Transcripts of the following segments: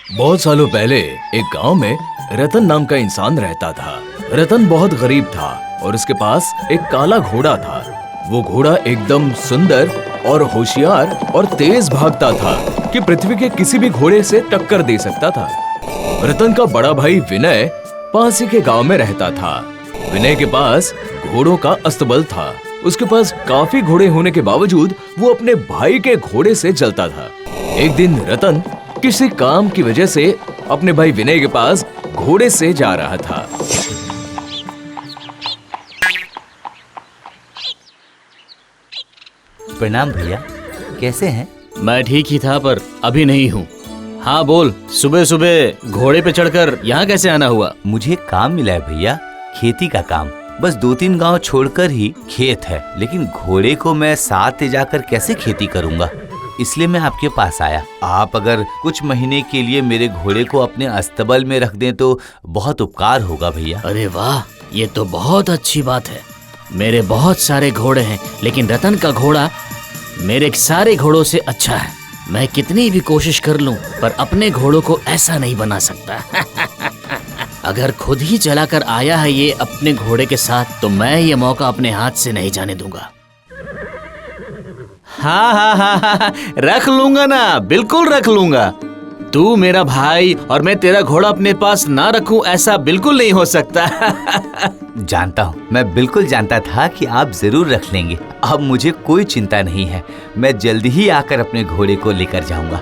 बहुत सालों पहले एक गांव में रतन नाम का इंसान रहता था। रतन बहुत गरीब था और उसके पास एक काला घोड़ा था। वो घोड़ा एकदम सुंदर और होशियार और तेज भागता था कि पृथ्वी के किसी भी घोड़े से टक्कर दे सकता था। रतन का बड़ा भाई विनय पास ही के गांव में रहता था। विनय के पास घोड़ों का अस्तबल था। उसके पास काफी घोड़े होने के बावजूद वो अपने भाई के घोड़े से जलता था। एक दिन रतन किसी काम की वजह से अपने भाई विनय के पास घोड़े से जा रहा था। प्रणाम भैया, कैसे हैं? मैं ठीक ही था पर अभी नहीं हूँ। हाँ बोल, सुबह सुबह घोड़े पे चढ़कर यहाँ कैसे आना हुआ? मुझे काम मिला है भैया, खेती का काम। बस 2-3 गांव छोड़कर ही खेत है, लेकिन घोड़े को मैं साथ ले जाकर कैसे खेती करूँगा, इसलिए मैं आपके पास आया। आप अगर कुछ महीने के लिए मेरे घोड़े को अपने अस्तबल में रख दें तो बहुत उपकार होगा भैया। अरे वाह, ये तो बहुत अच्छी बात है। मेरे बहुत सारे घोड़े हैं, लेकिन रतन का घोड़ा मेरे सारे घोड़ों से अच्छा है। मैं कितनी भी कोशिश कर लूं, पर अपने घोड़ों को ऐसा नहीं बना सकता। अगर खुद ही चलाकर आया है ये अपने घोड़े के साथ, तो मैं ये मौका अपने हाथ से नहीं जाने दूंगा। हाँ, रख लूंगा ना, बिल्कुल रख लूंगा। तू मेरा भाई और मैं तेरा घोड़ा अपने पास ना रखूं, ऐसा बिल्कुल नहीं हो सकता। जानता हूँ, मैं बिल्कुल जानता था कि आप जरूर रख लेंगे। अब मुझे कोई चिंता नहीं है, मैं जल्दी ही आकर अपने घोड़े को लेकर जाऊंगा।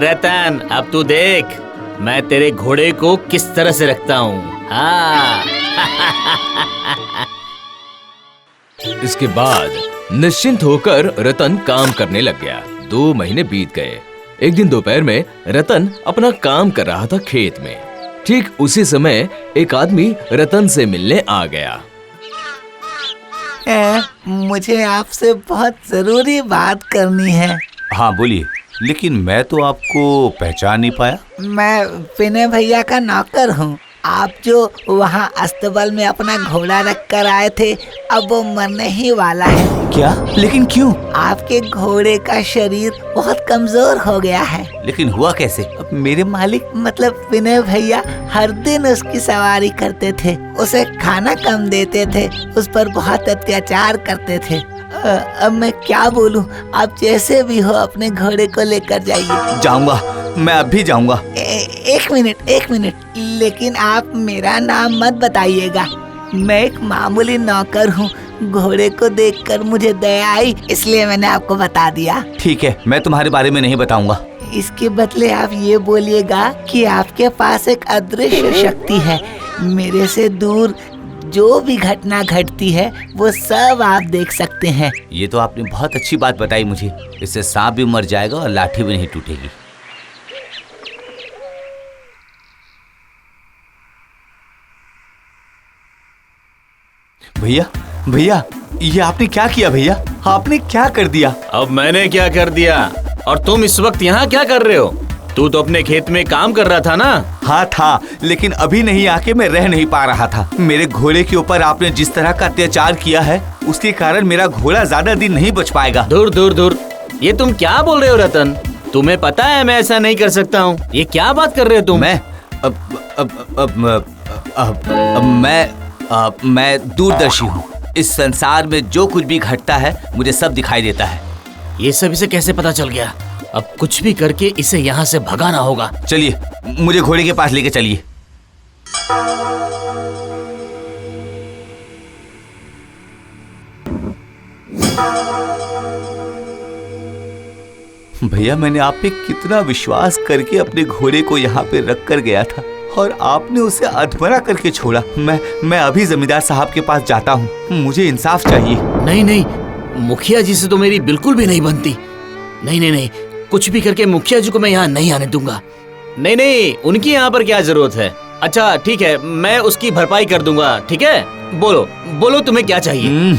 रतन, अब तू देख मैं तेरे घोड़े को किस तरह से रखता हूँ। हाँ। इसके बाद निश्चिंत होकर रतन काम करने लग गया। 2 महीने बीत गए। एक दिन दोपहर में रतन अपना काम कर रहा था खेत में। ठीक उसी समय एक आदमी रतन से मिलने आ गया। मुझे आपसे बहुत जरूरी बात करनी है। हाँ बोलिए, लेकिन मैं तो आपको पहचान नहीं पाया। मैं विनय भैया का नौकर हूँ। आप जो वहाँ अस्तबल में अपना घोड़ा रख कर आए थे, अब वो मरने ही वाला है। क्या? लेकिन क्यों? आपके घोड़े का शरीर बहुत कमजोर हो गया है। लेकिन हुआ कैसे? मेरे मालिक मतलब विनय भैया हर दिन उसकी सवारी करते थे, उसे खाना कम देते थे, उस पर बहुत अत्याचार करते थे। अब मैं क्या बोलूं, आप जैसे भी हो अपने घोड़े को लेकर जाइए। जाऊंगा, मैं अब भी जाऊंगा। एक मिनट, लेकिन आप मेरा नाम मत बताइएगा। मैं एक मामूली नौकर हूँ। घोड़े को देखकर मुझे दया आई, इसलिए मैंने आपको बता दिया। ठीक है, मैं तुम्हारे बारे में नहीं बताऊंगा। इसके बदले आप ये बोलिएगा कि आपके पास एक अदृश्य शक्ति है। मेरे से दूर जो भी घटना घटती है वो सब आप देख सकते हैं। ये तो आपने बहुत अच्छी बात बताई मुझे। इससे सांप भी मर जाएगा और लाठी भी नहीं टूटेगी। भैया, ये आपने क्या किया भैया? आपने क्या कर दिया? अब मैंने क्या कर दिया? और तुम इस वक्त यहाँ क्या कर रहे हो? तू तो अपने खेत में काम कर रहा था ना? हाँ था, लेकिन अभी नहीं आके मैं रह नहीं पा रहा था। मेरे घोड़े के ऊपर आपने जिस तरह का अत्याचार किया है, उसके कारण मेरा घोड़ा ज्यादा दिन नहीं बच पाएगा। दूर, ये तुम क्या बोल रहे हो रतन? तुम्हें पता है मैं ऐसा नहीं कर सकता हूँ। ये क्या बात कर रहे हो तुम? मैं दूरदर्शी हूँ। इस संसार में जो कुछ भी घटता है मुझे सब दिखाई देता है। ये सब इसे कैसे पता चल गया? अब कुछ भी करके इसे यहाँ से भगाना होगा। चलिए, मुझे घोड़े के पास लेके चलिए। भैया, मैंने आप पे कितना विश्वास करके अपने घोड़े को यहाँ पे रख कर गया था और आपने उसे अधमरा करके छोड़ा। मैं अभी जमींदार साहब के पास जाता हूँ। मुझे इंसाफ चाहिए। नहीं, मुखिया जी से तो मेरी बिल्कुल भी नहीं बनती। नहीं, कुछ भी करके मुखिया जी को मैं यहाँ नहीं आने दूंगा। नहीं, उनकी यहाँ पर क्या जरूरत है? अच्छा ठीक है, मैं उसकी भरपाई कर दूंगा। ठीक है, बोलो तुम्हें क्या चाहिए?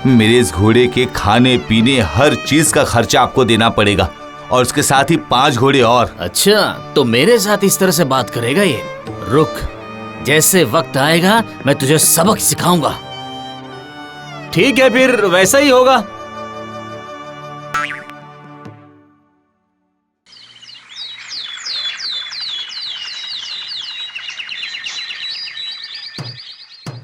मेरे इस घोड़े के खाने पीने हर चीज का खर्चा आपको देना पड़ेगा और उसके साथ ही 5 घोड़े और। अच्छा, तो मेरे साथ इस तरह से बात करेगा ये? रुक, जैसे वक्त आएगा मैं तुझे सबक सिखाऊंगा। ठीक है, फिर वैसा ही होगा।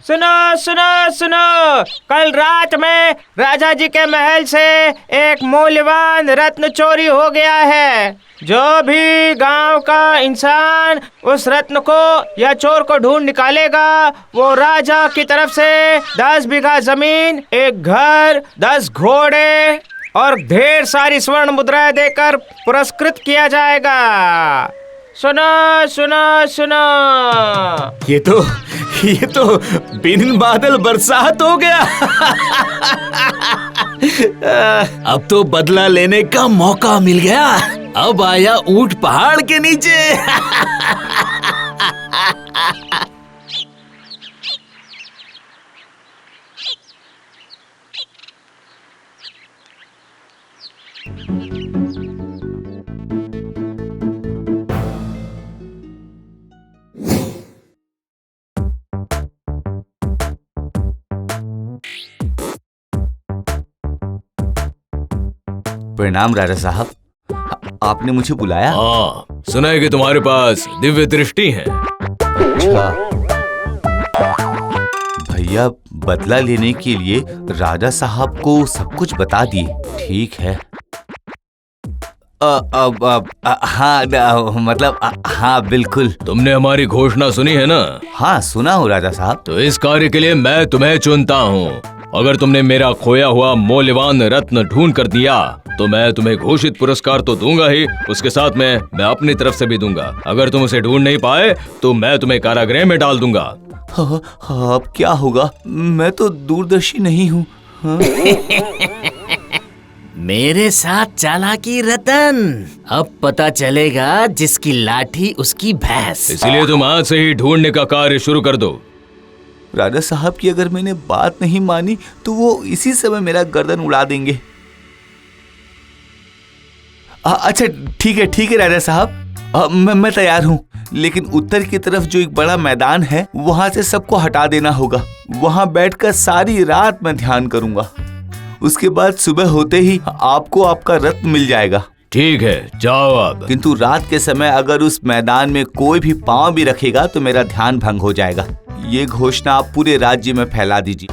सुनो सुनो सुनो, कल रात में राजा जी के महल से एक मूल्यवान रत्न चोरी हो गया है। जो भी गांव का इंसान उस रत्न को या चोर को ढूंढ निकालेगा, वो राजा की तरफ से 10 बीघा जमीन, एक घर, 10 घोड़े और ढेर सारी स्वर्ण मुद्राएं देकर पुरस्कृत किया जाएगा। सुनो सुनो सुनो। ये तो बिन बादल बरसात हो गया। अब तो बदला लेने का मौका मिल गया। अब आया ऊंट पहाड़ के नीचे। प्रणाम राजा साहब, आपने मुझे बुलाया? हाँ, सुना है कि तुम्हारे पास दिव्य दृष्टि है। अच्छा भैया, बदला लेने के लिए राजा साहब को सब कुछ बता दिए। ठीक है। हाँ बिल्कुल। तुमने हमारी घोषणा सुनी है ना? हाँ सुना हूँ राजा साहब। तो इस कार्य के लिए मैं तुम्हें चुनता हूँ। अगर तुमने मेरा खोया हुआ मूल्यवान रत्न ढूंढ कर दिया तो मैं तुम्हें घोषित पुरस्कार तो दूंगा ही, उसके साथ में मैं अपनी तरफ से भी दूंगा। अगर तुम उसे ढूंढ नहीं पाए तो मैं तुम्हें कारागृह में डाल दूंगा। अब क्या होगा? मैं तो दूरदर्शी नहीं हूँ। मेरे साथ चालाकी रतन। अब पता चलेगा जिसकी लाठी उसकी भैंस। इसलिए तुम आज से ही ढूंढने का कार्य शुरू कर दो। राजा साहब की अगर मैंने बात नहीं मानी तो वो इसी समय मेरा गर्दन उड़ा देंगे। अच्छा ठीक है राजा साहब, मैं तैयार हूँ। लेकिन उत्तर की तरफ जो एक बड़ा मैदान है वहां से सबको हटा देना होगा। वहां बैठकर सारी रात मैं ध्यान करूंगा। उसके बाद सुबह होते ही आपको आपका रत्न मिल जाएगा। ठीक है, जाओ अब। किंतु रात के समय अगर उस मैदान में कोई भी पांव भी रखेगा तो मेरा ध्यान भंग हो जाएगा। ये घोषणा आप पूरे राज्य में फैला दीजिए।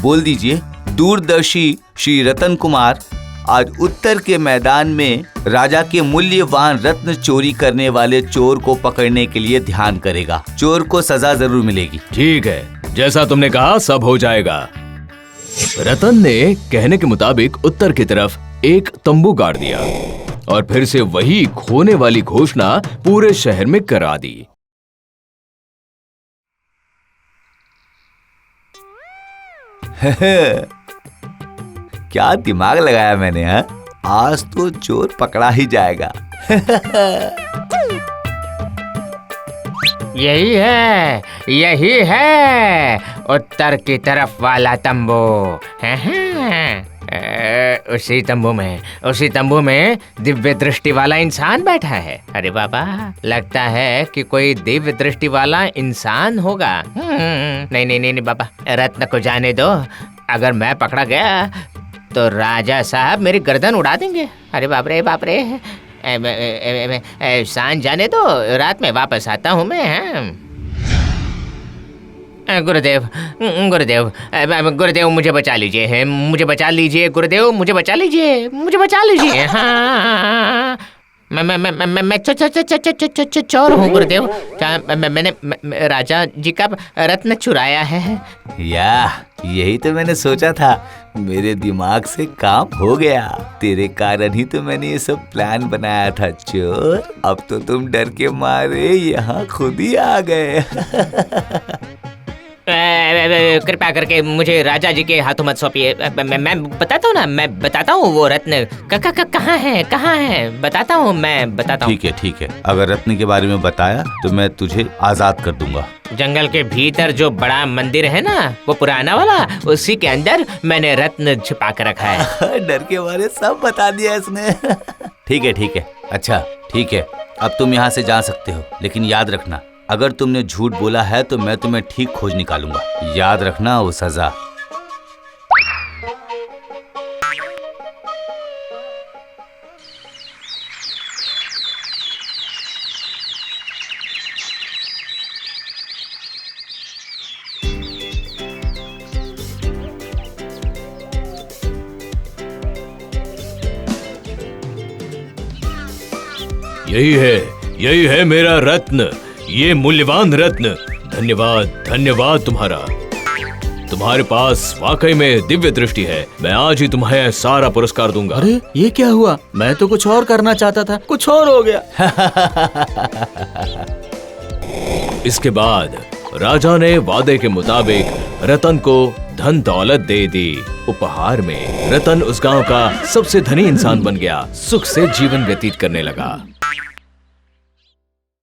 बोल दीजिए, दूरदर्शी श्री रतन कुमार आज उत्तर के मैदान में राजा के मूल्यवान रत्न चोरी करने वाले चोर को पकड़ने के लिए ध्यान करेगा। चोर को सजा जरूर मिलेगी। ठीक है, जैसा तुमने कहा सब हो जाएगा। रतन ने कहने के मुताबिक उत्तर की तरफ एक तंबू गाड़ दिया और फिर से वही खोने वाली घोषणा पूरे शहर में करा दी। क्या दिमाग लगाया मैंने, हा? आज तो चोर पकड़ा ही जाएगा। यही है उत्तर की तरफ वाला तंबू। उसी तंबू में दिव्य दृष्टि वाला इंसान बैठा है। अरे बाबा, लगता है कि कोई दिव्य दृष्टि वाला इंसान होगा। नहीं बाबा, रत्न को जाने दो। अगर मैं पकड़ा गया तो राजा साहब मेरी गर्दन उड़ा देंगे। अरे बाप रे, सांझ जाने दो, रात में वापस आता हूँ मैं। गुरुदेव मुझे बचा लीजिए, गुरुदेव मुझे बचा लीजिए। हाँ, मैं चोर हूँ गुरुदेव। मैंने राजा जी का रत्न चुराया है। यही तो मैंने सोचा था। मेरे दिमाग से काम हो गया। तेरे कारण ही तो मैंने ये सब प्लान बनाया था चोर। अब तो तुम डर के मारे यहाँ खुद ही आ गए। कृपया करके मुझे राजा जी के हाथों मत सौंपिए। मैं बताता हूँ ना, मैं बताता हूँ वो रत्न कहाँ है, बताता हूँ, मैं बताता हूँ। ठीक है, अगर रत्न के बारे में बताया तो मैं तुझे आजाद कर दूंगा। जंगल के भीतर जो बड़ा मंदिर है ना, वो पुराना वाला, उसी के अंदर मैंने रत्न छुपा कर रखा है। डर के मारे सब बता दिया इसने। ठीक है, अच्छा ठीक है, अब तुम यहाँ से जा सकते हो। लेकिन याद रखना, अगर तुमने झूठ बोला है तो मैं तुम्हें ठीक खोज निकालूंगा। याद रखना वो सजा। यही है मेरा रत्न, ये मूल्यवान रत्न। धन्यवाद, धन्यवाद तुम्हारा। तुम्हारे पास वाकई में दिव्य दृष्टि है। मैं आज ही तुम्हें सारा पुरस्कार दूंगा। अरे ये क्या हुआ? मैं तो कुछ और करना चाहता था, कुछ और हो गया। इसके बाद राजा ने वादे के मुताबिक रतन को धन दौलत दे दी। उपहार में रतन उस गांव का सबसे धनी इंसान बन गया, सुख से जीवन व्यतीत करने लगा।